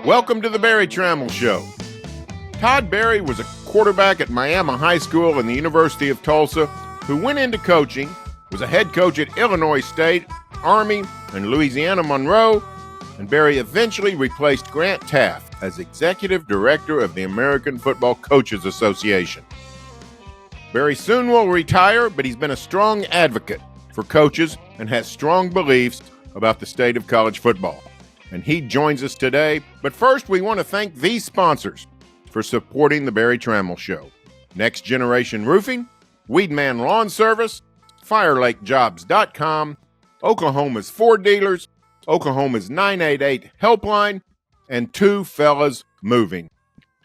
Welcome to the Berry Tramel Show. Todd Berry was a quarterback at Miami High School and the University of Tulsa who went into coaching, was a head coach at Illinois State, Army, and Louisiana Monroe, and Berry eventually replaced Grant Taft as executive director of the American Football Coaches Association. Berry soon will retire, but he's been a strong advocate for coaches and has strong beliefs about the state of college football. And he joins us today. But first, we want to thank these sponsors for supporting the Berry Tramel Show: Next Generation Roofing, Weedman Lawn Service, FireLakeJobs.com, Oklahoma's Ford Dealers, Oklahoma's 988 Helpline, and Two Fellas Moving.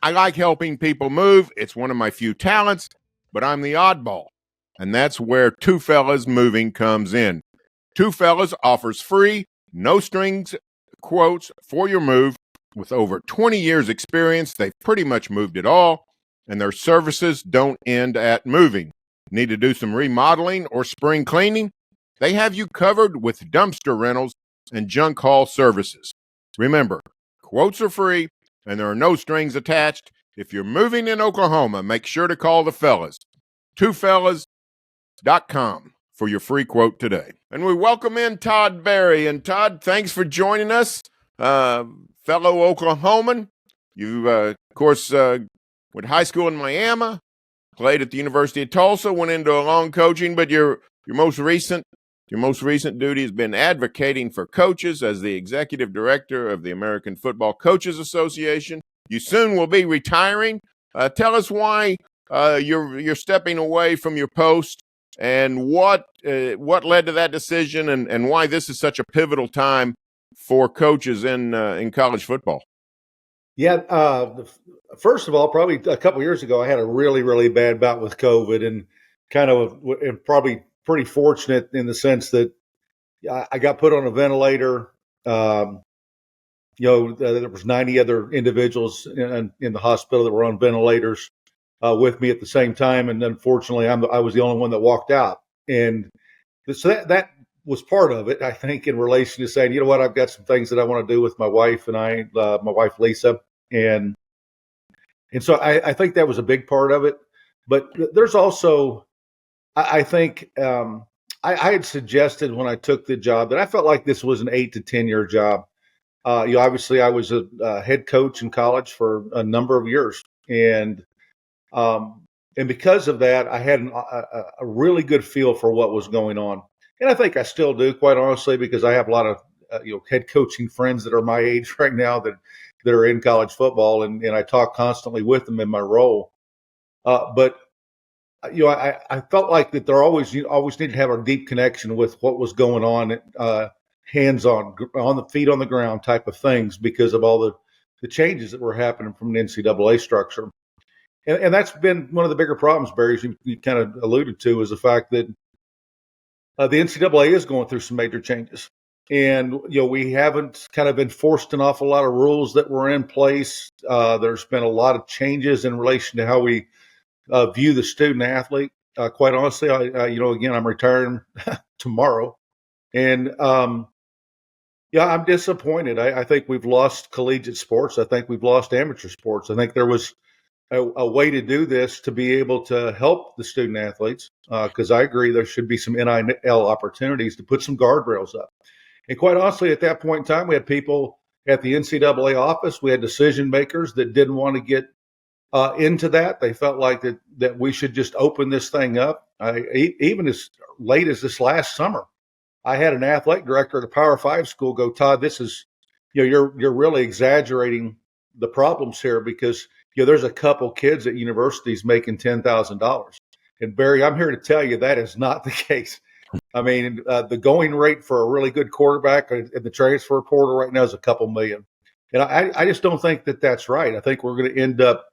I like helping people move. It's one of my few talents, but I'm the oddball. And that's where Two Fellas Moving comes in. Two Fellas offers free, no-strings quotes for your move. With over 20 years experience, they've pretty much moved it all, and their services don't end at moving. Need to do some remodeling or spring cleaning? They have you covered with dumpster rentals and junk haul services. Remember, quotes are free, and there are no strings attached. If you're moving in Oklahoma, make sure to call the fellas. twofellas.com for your free quote today. And we welcome in Todd Berry. And Todd, thanks for joining us. Fellow Oklahoman. You, of course, went to high school in Miami, played at the University of Tulsa, went into a long coaching, but your most recent duty has been advocating for coaches as the executive director of the American Football Coaches Association. You soon will be retiring. Tell us why you're stepping away from your post, and what led to that decision, and why this is such a pivotal time for coaches in college football. Yeah, first of all, probably a couple years ago, I had a really, really bad bout with COVID, and probably pretty fortunate in the sense that I got put on a ventilator. There was 90 other individuals in the hospital that were on ventilators with me at the same time, and unfortunately, I was the only one that walked out. And so that was part of it, I think, in relation to saying, you know what, I've got some things that I want to do with my wife and my wife Lisa, and so I think that was a big part of it. But there's also, I think, I had suggested when I took the job that I felt like this was an 8 to 10 year job. Obviously, I was a head coach in college for a number of years, and because of that, I had a really good feel for what was going on. And I think I still do, quite honestly, because I have a lot of head coaching friends that are my age right now that are in college football, and I talk constantly with them in my role. But I felt like that there always needed to have a deep connection with what was going on, hands-on, on the feet on the ground type of things, because of all the changes that were happening from the NCAA structure. And that's been one of the bigger problems, Barry, as you kind of alluded to, is the fact that the NCAA is going through some major changes. And, we haven't kind of enforced an awful lot of rules that were in place. There's been a lot of changes in relation to how we view the student athlete. Quite honestly, again, I'm retiring tomorrow. And, I'm disappointed. I think we've lost collegiate sports. I think we've lost amateur sports. I think there was a way to do this to be able to help the student athletes, because I agree there should be some NIL opportunities to put some guardrails up. And quite honestly, at that point in time, we had people at the NCAA office. We had decision makers that didn't want to get into that. They felt like that we should just open this thing up. Even as late as this last summer, I had an athletic director at a Power 5 school go, Todd, this is, you're really exaggerating the problems here, because there's a couple kids at universities making $10,000. And Barry, I'm here to tell you that is not the case. I mean, the going rate for a really good quarterback in the transfer portal right now is a couple million. And I just don't think that that's right. I think we're going to end up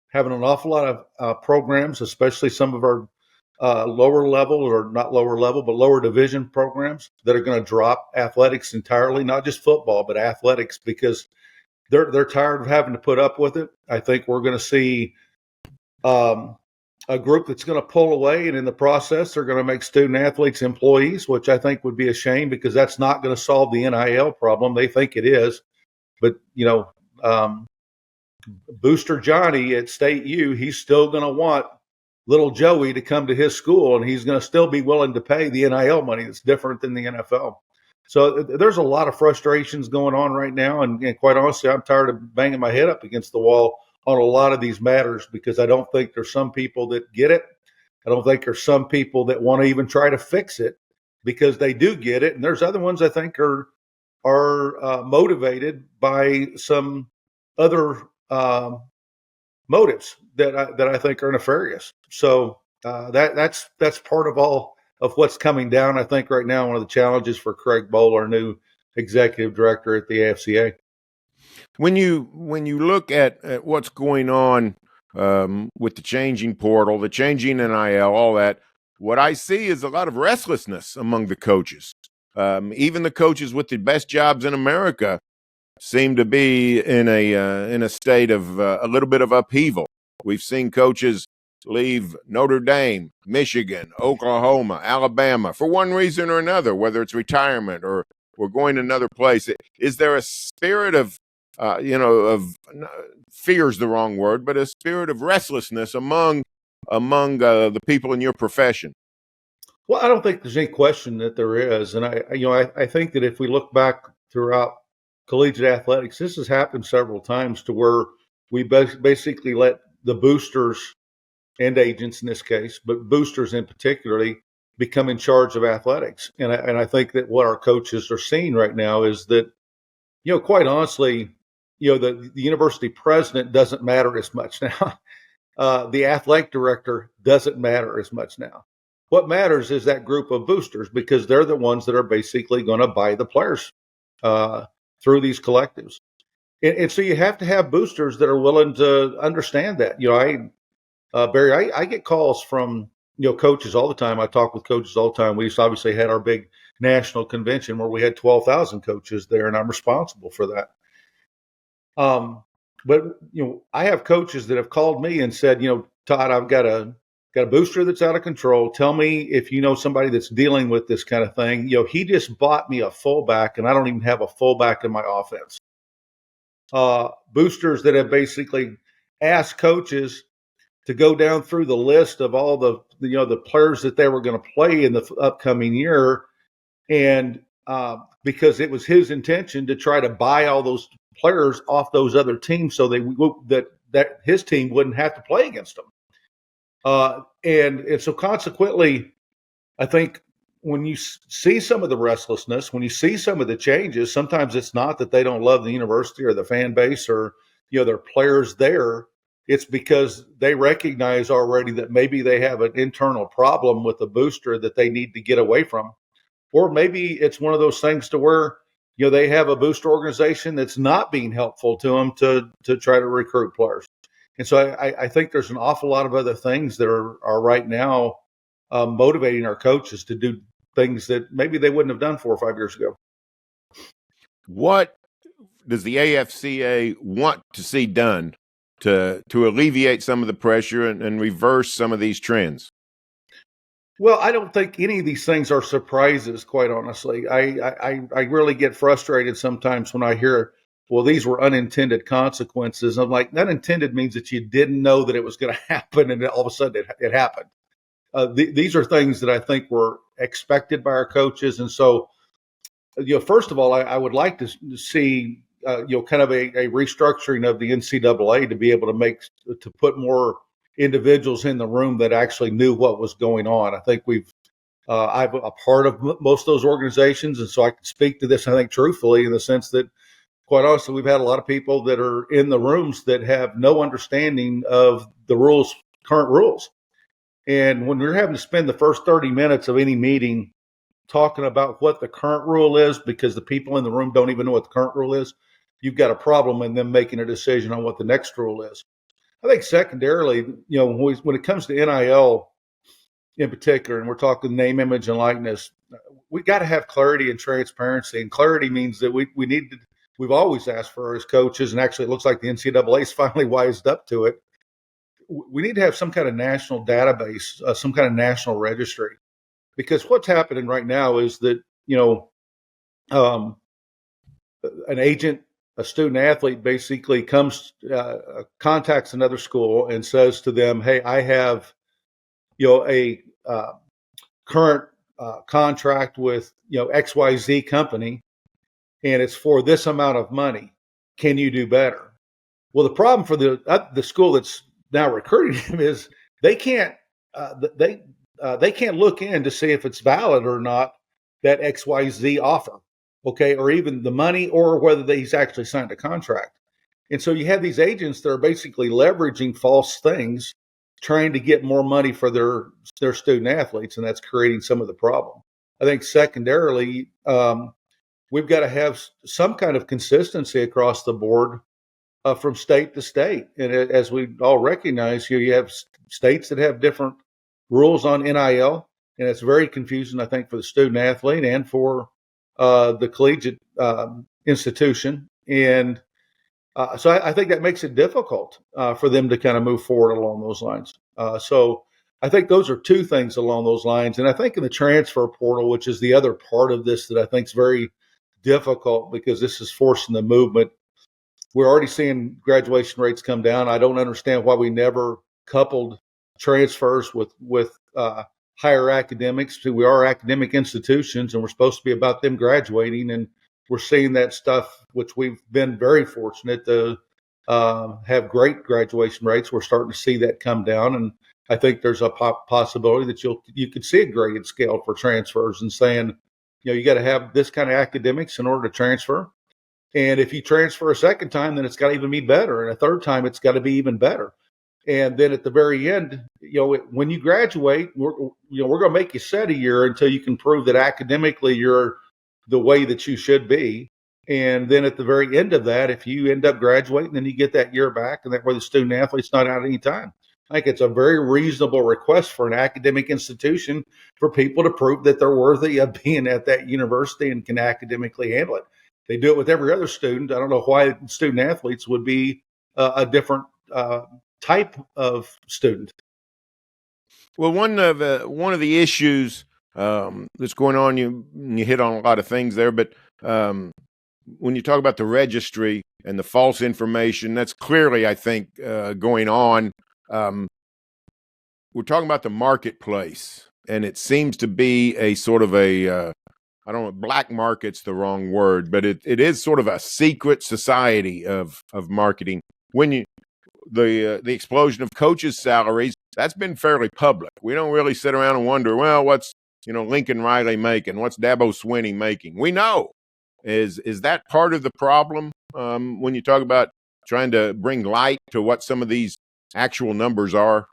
having an awful lot of programs, especially some of our lower level, or not lower level, but lower division programs, that are going to drop athletics entirely, not just football, but athletics, because they're tired of having to put up with it. I think we're going to see a group that's going to pull away, and in the process, they're going to make student athletes employees, which I think would be a shame, because that's not going to solve the NIL problem. They think it is. But, Booster Johnny at State U, he's still going to want little Joey to come to his school, and he's going to still be willing to pay the NIL money. That's different than the NFL. So there's a lot of frustrations going on right now. And quite honestly, I'm tired of banging my head up against the wall on a lot of these matters, because I don't think there's some people that get it. I don't think there's some people that want to even try to fix it because they do get it. And there's other ones I think are motivated by some other motives that I think are nefarious. So that's part of all of what's coming down. I think right now one of the challenges for Craig Bohl, our new executive director at the AFCA. When you look at what's going on with the changing portal, the changing NIL, all that, what I see is a lot of restlessness among the coaches. Even the coaches with the best jobs in America seem to be in a state of a little bit of upheaval. We've seen coaches leave Notre Dame, Michigan, Oklahoma, Alabama for one reason or another, whether it's retirement or going another place. Is there a spirit of fear's the wrong word, but a spirit of restlessness among the people in your profession? Well, I don't think there's any question that there is, and I think that if we look back throughout collegiate athletics, this has happened several times to where we basically let the boosters and agents in this case, but boosters in particularly, become in charge of athletics. And I think that what our coaches are seeing right now is that, quite honestly, the university president doesn't matter as much now. The athletic director doesn't matter as much now. What matters is that group of boosters, because they're the ones that are basically going to buy the players through these collectives. And so you have to have boosters that are willing to understand that. Barry, I get calls from, coaches all the time. I talk with coaches all the time. We just obviously had our big national convention where we had 12,000 coaches there, and I'm responsible for that. But I have coaches that have called me and said, Todd, I've got a booster that's out of control. Tell me if you know somebody that's dealing with this kind of thing. He just bought me a fullback, and I don't even have a fullback in my offense. Boosters that have basically asked coaches to go down through the list of all the players that they were going to play in the upcoming year, and because it was his intention to try to buy all those players off those other teams, so that his team wouldn't have to play against them. And so consequently, I think when you see some of the restlessness, when you see some of the changes, sometimes it's not that they don't love the university or the fan base or their players there. It's because they recognize already that maybe they have an internal problem with the booster that they need to get away from. Or maybe it's one of those things to where, they have a booster organization that's not being helpful to them to try to recruit players. And so I think there's an awful lot of other things that are right now motivating our coaches to do things that maybe they wouldn't have done 4 or 5 years ago. What does the AFCA want to see done to alleviate some of the pressure and reverse some of these trends? Well, I don't think any of these things are surprises, quite honestly. I really get frustrated sometimes when I hear, well, these were unintended consequences. I'm like, unintended means that you didn't know that it was going to happen, and all of a sudden it happened. These are things that I think were expected by our coaches. And so, first of all, I would like to see, kind of a restructuring of the NCAA to be able to put more individuals in the room that actually knew what was going on. I think I'm a part of most of those organizations, and so I can speak to this, I think, truthfully, in the sense that, quite honestly, we've had a lot of people that are in the rooms that have no understanding of the current rules. And when we're having to spend the first 30 minutes of any meeting talking about what the current rule is, because the people in the room don't even know what the current rule is, you've got a problem in them making a decision on what the next rule is. I think secondarily, when it comes to NIL in particular, and we're talking name, image, and likeness, we got to have clarity and transparency. And clarity means that we've always asked for as coaches, and actually it looks like the NCAA is finally wised up to it. We need to have some kind of national database, some kind of national registry, because what's happening right now is that, an agent a student athlete basically comes, contacts another school and says to them, "Hey, I have, a current contract with, XYZ company, and it's for this amount of money. Can you do better?" Well, the problem for the school that's now recruiting him is they can't they can't look in to see if it's valid or not, that XYZ offer, okay, or even the money, or whether he's actually signed a contract. And so you have these agents that are basically leveraging false things, trying to get more money for their student athletes, and that's creating some of the problem. I think secondarily, we've got to have some kind of consistency across the board, from state to state. And as we all recognize, you have states that have different rules on NIL, and it's very confusing, I think, for the student athlete and for the collegiate institution. And so I think that makes it difficult for them to kind of move forward along those lines. So I think those are two things along those lines. And I think in the transfer portal, which is the other part of this that I think is very difficult, because this is forcing the movement. We're already seeing graduation rates come down. I don't understand why we never coupled transfers with higher academics. We are academic institutions, and we're supposed to be about them graduating. And we're seeing that stuff, which we've been very fortunate to have great graduation rates. We're starting to see that come down, and I think there's a possibility that you could see a graded scale for transfers, and saying, you got to have this kind of academics in order to transfer. And if you transfer a second time, then it's got to even be better. And a third time, it's got to be even better. And then at the very end, when you graduate, we're going to make you set a year until you can prove that academically you're the way that you should be. And then at the very end of that, if you end up graduating, then you get that year back, and that way the student athlete's not out any time. I think it's a very reasonable request for an academic institution for people to prove that they're worthy of being at that university and can academically handle it. They do it with every other student. I don't know why student athletes would be a different type of student. Well, one of the issues that's going on, you hit on a lot of things there, but when you talk about the registry and the false information, that's clearly, I think, going on. We're talking about the marketplace, and it seems to be a sort of a I don't know, black market's the wrong word, but it is sort of a secret society of marketing. When the explosion of coaches' salaries, that's been fairly public. We don't really sit around and wonder, well, what's Lincoln Riley making? What's Dabo Swinney making? We know. Is that part of the problem when you talk about trying to bring light to what some of these actual numbers are?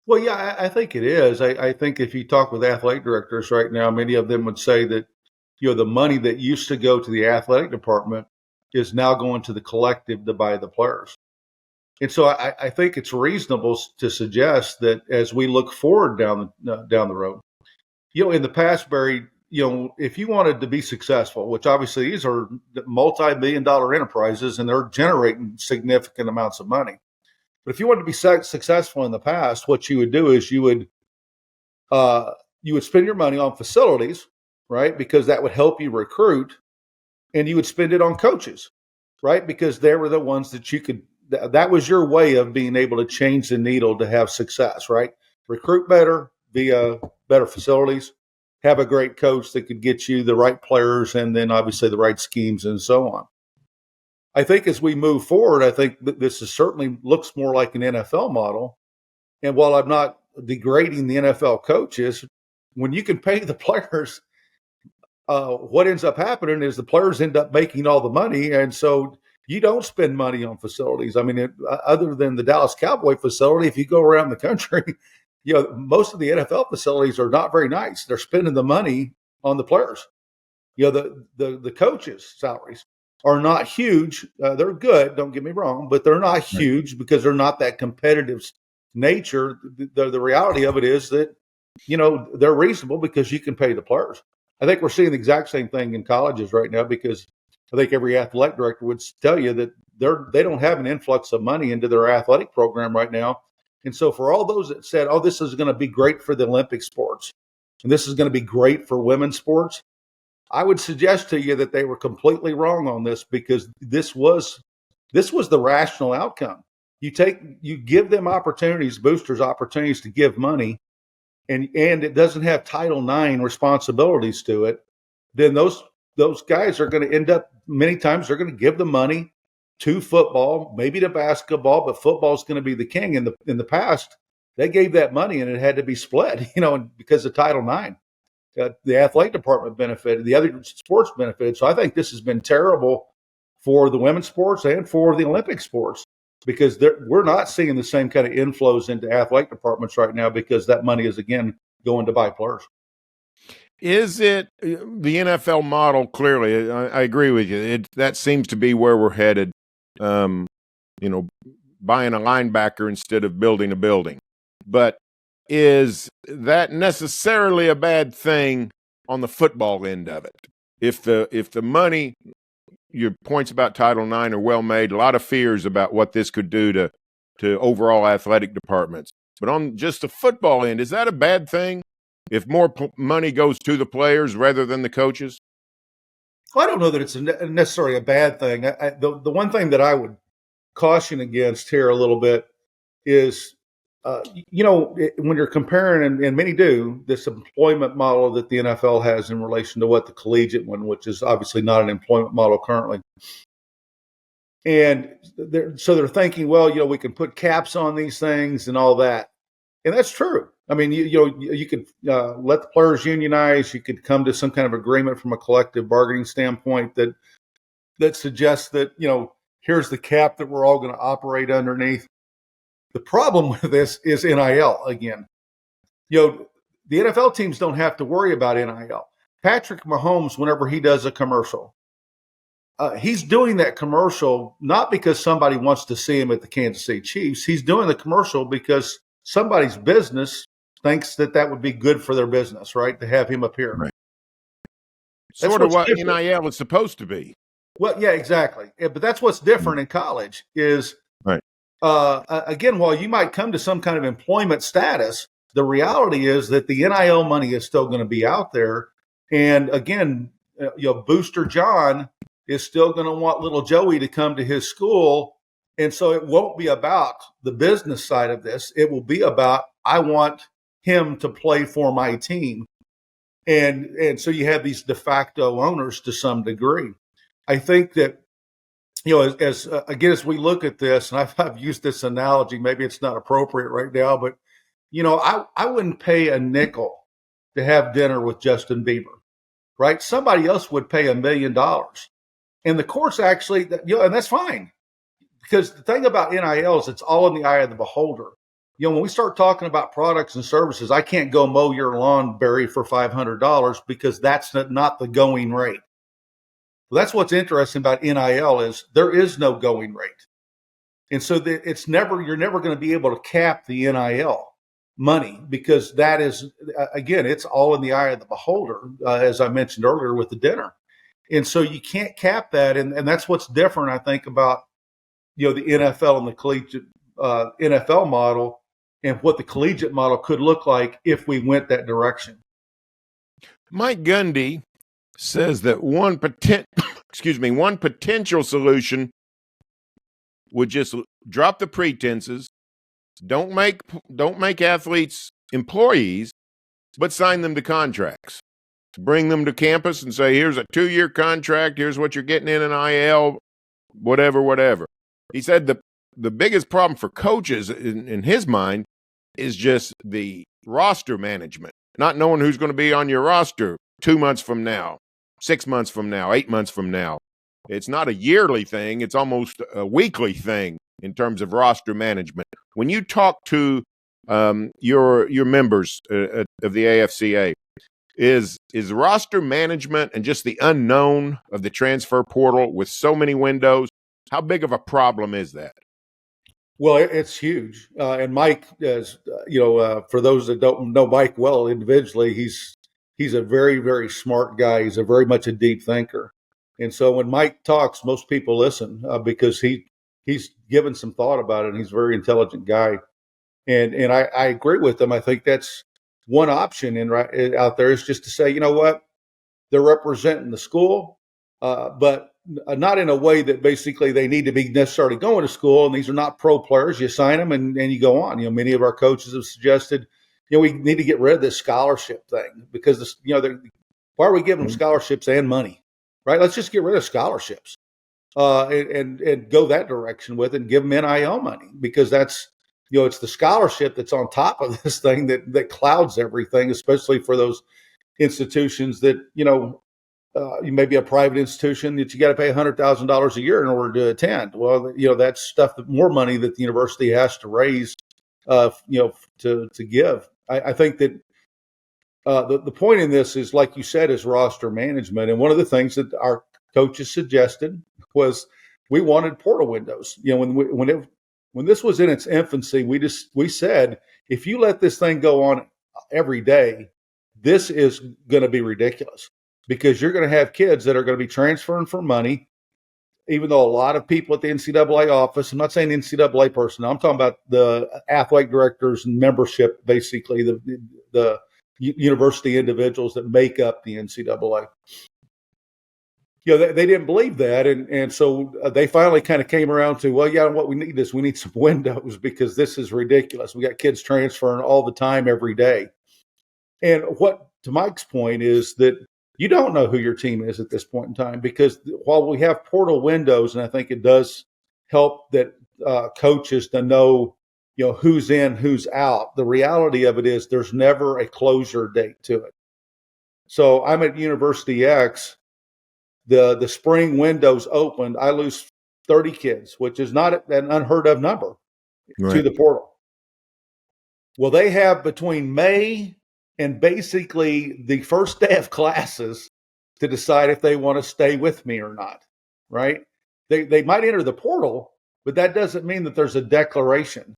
Well, yeah, I think it is. I think if you talk with athletic directors right now, many of them would say that, the money that used to go to the athletic department is now going to the collective to buy the players. And so I think it's reasonable to suggest that as we look forward down the road, in the past, Barry, if you wanted to be successful, which obviously these are multi-million-dollar enterprises and they're generating significant amounts of money. But if you wanted to be successful in the past, what you would do is you would spend your money on facilities, right? Because that would help you recruit, and you would spend it on coaches, right? Because they were the ones that you could. That was your way of being able to change the needle to have success, right? Recruit better via better facilities, have a great coach that could get you the right players, and then obviously the right schemes and so on. I think as we move forward, I think that this certainly looks more like an NFL model. And while I'm not degrading the NFL coaches, when you can pay the players, what ends up happening is the players end up making all the money. And so you don't spend money on facilities. I mean, other than the Dallas Cowboy facility, if you go around the country, most of the NFL facilities are not very nice. They're spending the money on the players. The coaches' salaries are not huge. They're good, don't get me wrong, but they're not huge because they're not that competitive nature. The reality of it is that, they're reasonable because you can pay the players. I think we're seeing the exact same thing in colleges right now, because I think every athletic director would tell you that they don't have an influx of money into their athletic program right now. And so for all those that said, this is going to be great for the Olympic sports, and this is going to be great for women's sports, I would suggest to you that they were completely wrong on this, because this was the rational outcome. You give them opportunities, boosters opportunities to give money, and it doesn't have Title IX responsibilities to it, then those guys are going to end up, many times they're going to give the money to football, maybe to basketball, but football is going to be the king. In the past, they gave that money and it had to be split, because of Title IX. The athletic department benefited, the other sports benefited. So I think this has been terrible for the women's sports and for the Olympic sports, because we're not seeing the same kind of inflows into athletic departments right now, because that money is, again, going to buy players. Is it the NFL model? Clearly, I agree with you. That seems to be where we're headed. Buying a linebacker instead of building a building. But is that necessarily a bad thing on the football end of it? If the money, your points about Title IX are well made, a lot of fears about what this could do to overall athletic departments. But on just the football end, is that a bad thing if more money goes to the players rather than the coaches? Well, I don't know that it's necessarily a bad thing. The one thing that I would caution against here a little bit is, when you're comparing, and many do, this employment model that the NFL has in relation to what the collegiate one, which is obviously not an employment model currently. And they're thinking, well, we can put caps on these things and all that. And that's true. I mean, you could let the players unionize. You could come to some kind of agreement from a collective bargaining standpoint that suggests that, here's the cap that we're all going to operate underneath. The problem with this is NIL again. The NFL teams don't have to worry about NIL. Patrick Mahomes, whenever he does a commercial, he's doing that commercial not because somebody wants to see him at the Kansas City Chiefs. He's doing the commercial because somebody's business thinks that would be good for their business, right? To have him appear. Right. Sort of what NIL is supposed to be. Well, yeah, exactly. Yeah, but that's what's different in college is, right. Again, while you might come to some kind of employment status, the reality is that the NIL money is still going to be out there. And again, Booster John is still going to want little Joey to come to his school. And so it won't be about the business side of this. It will be about, I want him to play for my team. And so you have these de facto owners to some degree. I think that, as we look at this, and I've used this analogy, maybe it's not appropriate right now, but, I wouldn't pay a nickel to have dinner with Justin Bieber, right? Somebody else would pay $1 million. And the courts actually, and that's fine. Because the thing about NIL is it's all in the eye of the beholder. When we start talking about products and services, I can't go mow your lawn, Berry, for $500 because that's not the going rate. Well, that's what's interesting about NIL is there is no going rate. And so you're never going to be able to cap the NIL money because that is, again, it's all in the eye of the beholder, as I mentioned earlier with the dinner. And so you can't cap that. And that's what's different, I think, about, the NFL and the collegiate NFL model and what the collegiate model could look like if we went that direction. Mike Gundy says that one potential solution would just drop the pretenses, don't make athletes employees, but sign them to contracts. Bring them to campus and say, here's a 2-year contract, here's what you're getting in NIL, whatever. He said the biggest problem for coaches in his mind is just the roster management, not knowing who's going to be on your roster 2 months from now, 6 months from now, 8 months from now. It's not a yearly thing. It's almost a weekly thing in terms of roster management. When you talk to your members of the AFCA, is roster management and just the unknown of the transfer portal with so many windows, how big of a problem is that? Well, it's huge. And Mike, for those that don't know Mike well individually, he's a very, very smart guy. He's very much a deep thinker. And so when Mike talks, most people listen because he's given some thought about it, and he's a very intelligent guy. And I agree with him. I think that's one option out there is just to say, you know what, they're representing the school, but not in a way that basically they need to be necessarily going to school. And these are not pro players. You sign them and you go on. Many of our coaches have suggested, we need to get rid of this scholarship thing because, why are we giving them scholarships and money, right? Let's just get rid of scholarships and go that direction with it and give them NIL money, because that's, it's the scholarship that's on top of this thing that clouds everything, especially for those institutions that, you may be a private institution that you got to pay $100,000 a year in order to attend. Well, that's stuff that more money that the university has to raise, to give. I think that the point in this is, like you said, is roster management. And one of the things that our coaches suggested was we wanted portal windows. When this was in its infancy, we said, if you let this thing go on every day, this is going to be ridiculous, because you're going to have kids that are going to be transferring for money, even though a lot of people at the NCAA office, I'm not saying NCAA personnel, I'm talking about the athletic directors and membership, basically the university individuals that make up the NCAA. They didn't believe that. And so they finally kind of came around to, what we need is we need some windows, because this is ridiculous. We got kids transferring all the time, every day. And what, to Mike's point, is that you don't know who your team is at this point in time, because while we have portal windows, and I think it does help that coaches to know, who's in, who's out, the reality of it is there's never a closure date to it. So I'm at University X. The spring window's opened. I lose 30 kids, which is not an unheard of number, right, to the portal. Well, they have between May and basically the first day of classes to decide if they want to stay with me or not, right? They might enter the portal, but that doesn't mean that there's a declaration.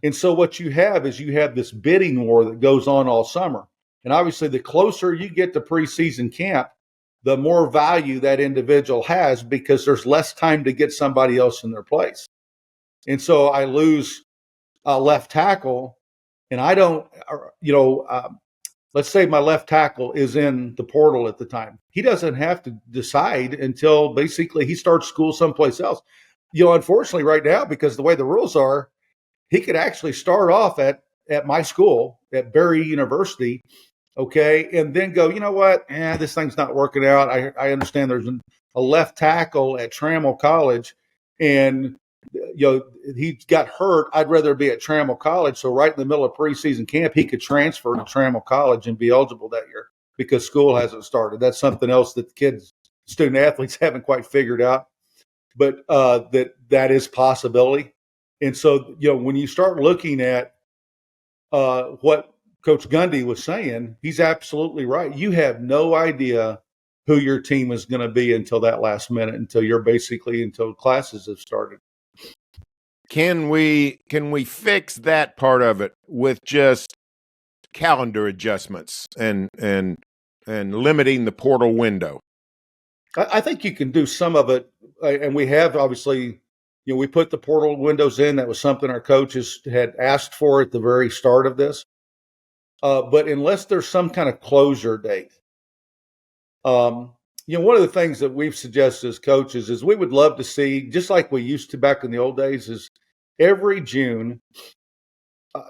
And so what you have is this bidding war that goes on all summer. And obviously, the closer you get to preseason camp, the more value that individual has, because there's less time to get somebody else in their place. And so I lose a left tackle, and I don't, let's say my left tackle is in the portal at the time. He doesn't have to decide until basically he starts school someplace else. Unfortunately right now, because the way the rules are, he could actually start off at my school, at Berry University, okay, and then go, this thing's not working out. I understand there's a left tackle at Tramel College, and he got hurt. I'd rather be at Tramel College. So right in the middle of preseason camp, he could transfer to Tramel College and be eligible that year because school hasn't started. That's something else that student athletes haven't quite figured out, but that is possibility. And so, when you start looking at what Coach Gundy was saying, he's absolutely right. You have no idea who your team is going to be until that last minute, until classes have started. Can we fix that part of it with just calendar adjustments and limiting the portal window? I think you can do some of it, and we have obviously. We put the portal windows in. That was something our coaches had asked for at the very start of this. But unless there's some kind of closure date, one of the things that we've suggested as coaches is we would love to see, just like we used to back in the old days, is every June,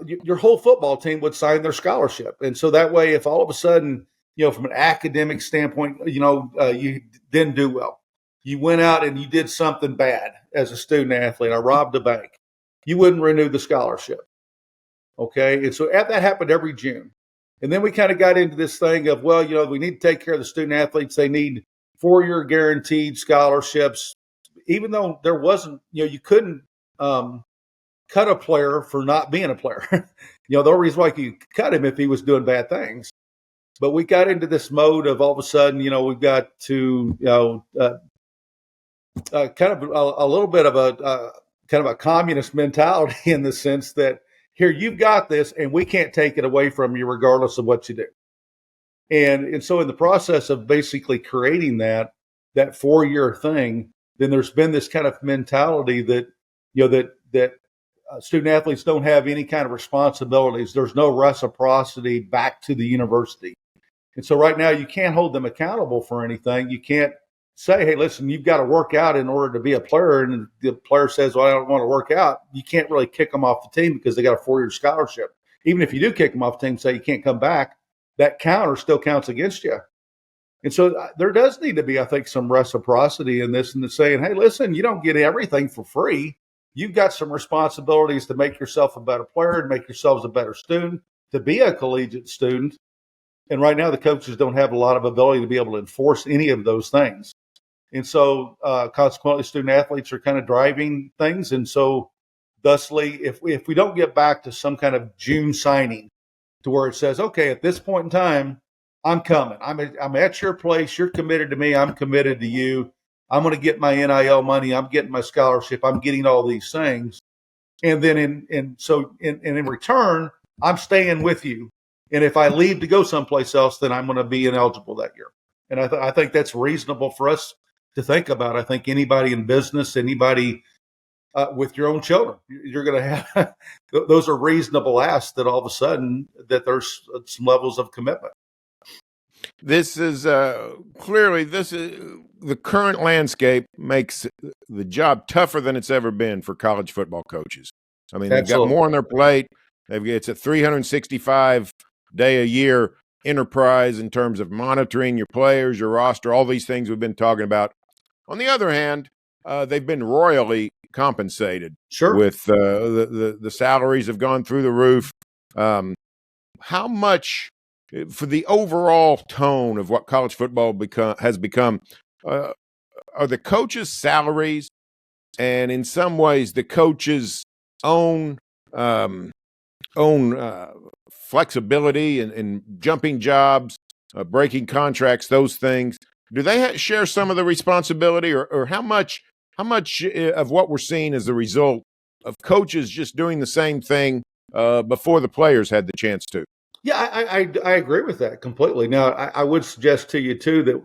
your whole football team would sign their scholarship. And so that way, if all of a sudden, from an academic standpoint, you didn't do well, you went out and you did something bad as a student athlete, I robbed a bank, you wouldn't renew the scholarship. Okay. And so that happened every June. And then we kind of got into this thing of, we need to take care of the student athletes. They need 4-year guaranteed scholarships, even though there wasn't, you couldn't cut a player for not being a player. The only reason why you could cut him if he was doing bad things. But we got into this mode of all of a sudden, we've got to, kind of a little bit of a communist mentality, in the sense that here, you've got this and we can't take it away from you regardless of what you do. And so in the process of basically creating that 4-year thing, then there's been this kind of mentality that, that student athletes don't have any kind of responsibilities. There's no reciprocity back to the university. And so right now you can't hold them accountable for anything. You can't say, hey, listen, you've got to work out in order to be a player. And the player says, well, I don't want to work out. You can't really kick them off the team because they got a 4-year scholarship. Even if you do kick them off the team, say you can't come back, that counter still counts against you. And so there does need to be, I think, some reciprocity in this, and saying, hey, listen, you don't get everything for free. You've got some responsibilities to make yourself a better player and make yourselves a better student, to be a collegiate student. And right now the coaches don't have a lot of ability to be able to enforce any of those things. And so consequently, student athletes are kind of driving things. And so thusly, if we don't get back to some kind of June signing to where it says, okay, at this point in time, I'm coming. I'm at your place. You're committed to me. I'm committed to you. I'm going to get my NIL money. I'm getting my scholarship. I'm getting all these things. And then in return, I'm staying with you. And if I leave to go someplace else, then I'm going to be ineligible that year. And I think that's reasonable for us to think about. I think anybody in business, anybody with your own children, you're going to have those are reasonable asks that all of a sudden that there's some levels of commitment. This is clearly the current landscape makes the job tougher than it's ever been for college football coaches. I mean, they've got more on their plate. It's a 365-day-a-year enterprise in terms of monitoring your players, your roster, all these things we've been talking about. On the other hand, they've been royally compensated. Sure. With the salaries have gone through the roof. How much, for the overall tone of what college football has become, are the coaches' salaries and in some ways the coaches' own flexibility and jumping jobs, breaking contracts, those things, do they share some of the responsibility, or how much of what we're seeing is the result of coaches just doing the same thing before the players had the chance to? Yeah, I agree with that completely. Now, I would suggest to you too that,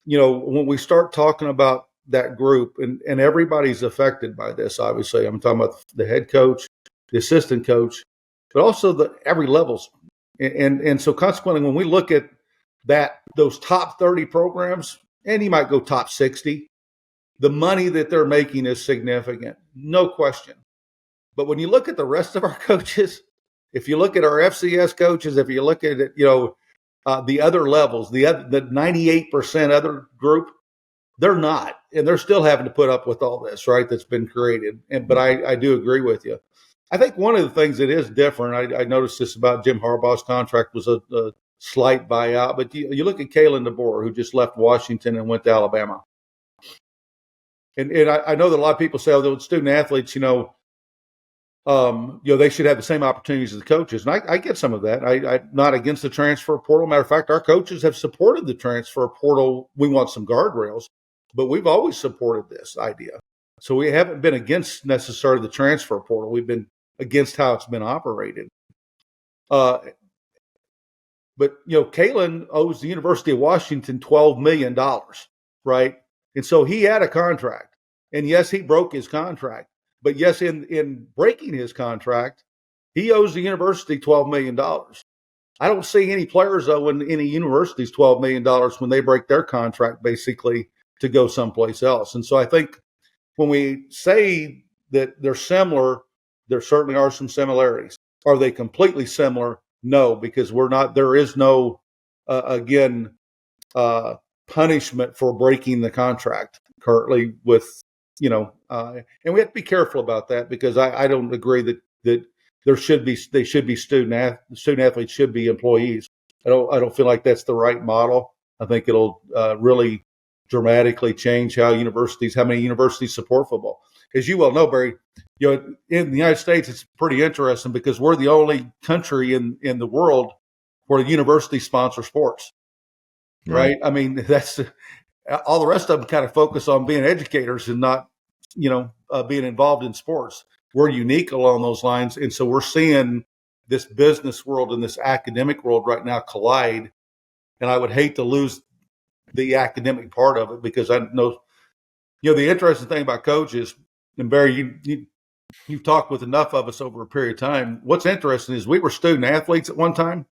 when we start talking about that group, and everybody's affected by this, obviously, I'm talking about the head coach, the assistant coach, but also every levels. And so consequently, when we look at those top 30 programs, and you might go top 60, the money that they're making is significant, no question. But when you look at the rest of our coaches, if you look at our FCS coaches, if you look at it, the other levels, the 98% other group, they're not, and they're still having to put up with all this, right? That's been created. But I do agree with you. I think one of the things that is different, I noticed this about Jim Harbaugh's contract was a slight buyout, but you look at Kalen DeBoer, who just left Washington and went to Alabama. And I know that a lot of people say, oh, the student athletes, they should have the same opportunities as the coaches. And I get some of that. I'm not against the transfer portal. Matter of fact, our coaches have supported the transfer portal. We want some guardrails, but we've always supported this idea. So we haven't been against necessarily the transfer portal. We've been against how it's been operated. But Kalen owes the University of Washington $12 million, right? And so he had a contract. And yes, he broke his contract. But yes, in breaking his contract, he owes the university $12 million. I don't see any players owing any universities $12 million when they break their contract, basically, to go someplace else. And so I think when we say that they're similar, there certainly are some similarities. Are they completely similar? No, because there is no, punishment for breaking the contract currently with, and we have to be careful about that, because I don't agree that they should be student athletes should be employees. I don't feel like that's the right model. I think it'll really dramatically change how many universities support football. As you well know, Barry, in the United States, it's pretty interesting because we're the only country in the world where universities sponsor sports. Right? I mean, that's all the rest of them kind of focus on being educators and not, being involved in sports. We're unique along those lines. And so we're seeing this business world and this academic world right now collide. And I would hate to lose the academic part of it, because I know, the interesting thing about coaches, and Barry, you've talked with enough of us over a period of time. What's interesting is we were student athletes at one time.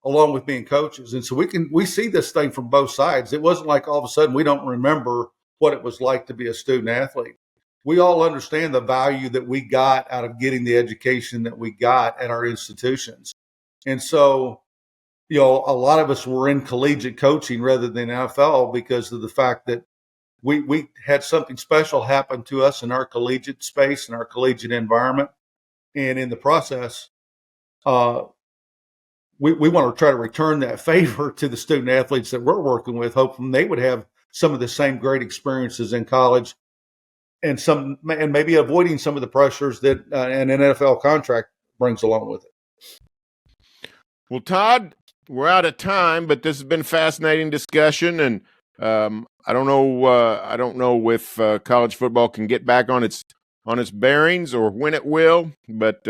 along with being coaches. And so we see this thing from both sides. It wasn't like all of a sudden we don't remember what it was like to be a student athlete. We all understand the value that we got out of getting the education that we got at our institutions. And so, a lot of us were in collegiate coaching rather than NFL because of the fact that we had something special happen to us in our collegiate space and our collegiate environment. And in the process, we want to try to return that favor to the student athletes that we're working with, hoping they would have some of the same great experiences in college and maybe avoiding some of the pressures that an NFL contract brings along with it. Well, Todd, we're out of time, but this has been a fascinating discussion, and I don't know if college football can get back on its bearings or when it will. But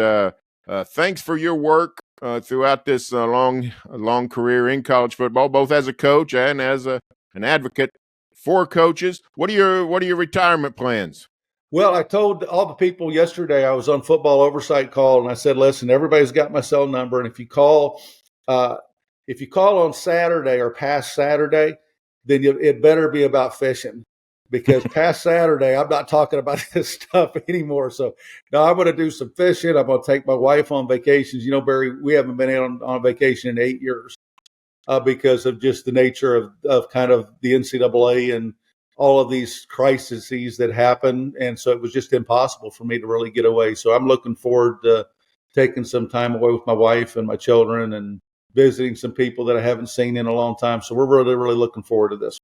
thanks for your work throughout this long career in college football, both as a coach and as an advocate for coaches. What are your retirement plans? Well, I told all the people yesterday I was on football oversight call, and I said, listen, everybody's got my cell number, and if you call on Saturday or past Saturday, then it better be about fishing, because past Saturday, I'm not talking about this stuff anymore. So now I'm going to do some fishing. I'm going to take my wife on vacations. Barry, we haven't been on vacation in 8 years because of just the nature of kind of the NCAA and all of these crises that happen. And so it was just impossible for me to really get away. So I'm looking forward to taking some time away with my wife and my children and visiting some people that I haven't seen in a long time. So we're really, really looking forward to this.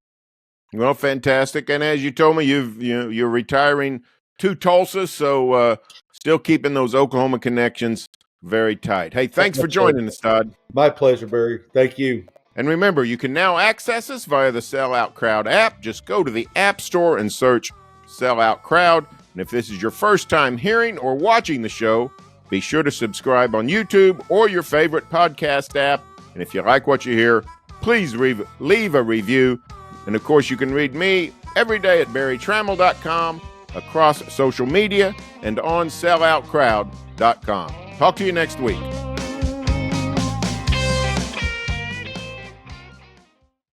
Well, fantastic. And as you told me, you're retiring to Tulsa, so still keeping those Oklahoma connections very tight. Hey, thanks for joining us, Todd. My pleasure, Barry. Thank you. And remember, you can now access us via the Sellout Crowd app. Just go to the App Store and search Sellout Crowd. And if this is your first time hearing or watching the show, be sure to subscribe on YouTube or your favorite podcast app. And if you like what you hear, please leave a review. And of course, you can read me every day at berrytramel.com, across social media, and on selloutcrowd.com. Talk to you next week.